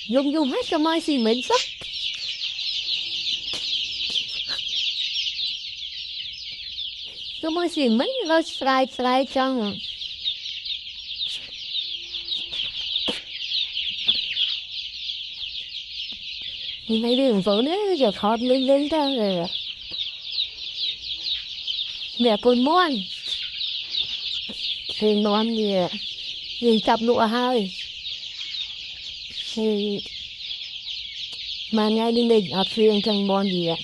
Dùng hết cho mai xì mến sắc. Cho mai xì mến lo sài chăng. Mấy đường phố nữa giờ khó lên ra rồi. Mẹ con muôn. Thì ngon gì chập lụa hơi. Thì mà ngay đi mình ở phiên chẳng món gì ạ.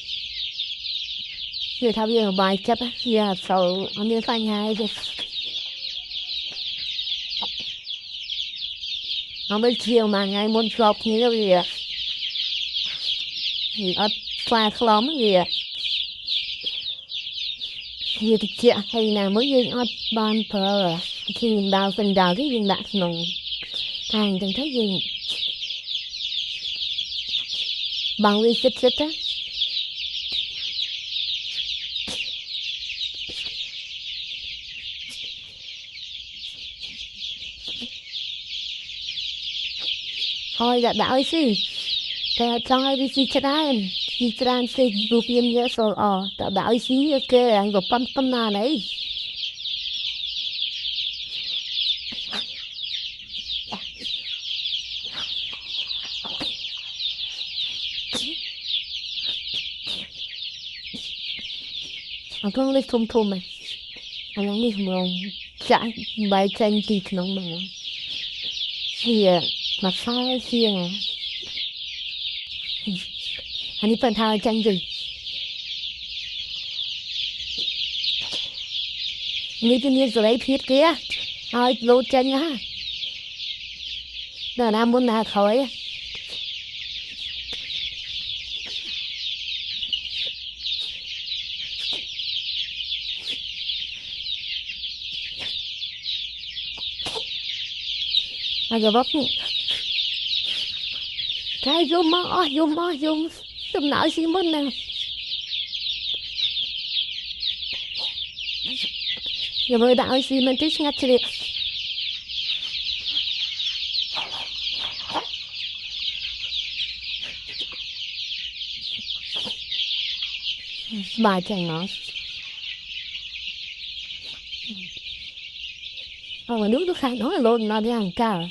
Người thao viên ở bài chấp á. Giờ sợ ông nên phanh hai chứ. Ông bên chiều mà ngay muốn chọc như thế gì ạ. Thì ở pha khóm gì ạ. Thì chị hay là mới nhìn ở ban phở. Thì đào phần đào cái gì bạn nồng. Hàng chẳng thấy gì. Bằng đi xích á. Thôi đã bảo gì. Kaya jangan disiceran. Disiceran si rupiah niya so đã bảo gì cái anh có pam na này. Anh không lấy thum này. Anh không đi mà chạy bài tranh thì nó mà. Thì mà sao kia à. Anh đi phần thao tranh gì. Nghĩ cái này rồi thiết kia. Thôi lô tranh á. Đó là muốn là khỏi. Anh giờ bóp cái zoom zoom não xí mất nè. Giờ mới đạo xí mình tích ngắt chịu. Bài chẳng nói. Mà nước khác nói luôn nó đi hàng cao.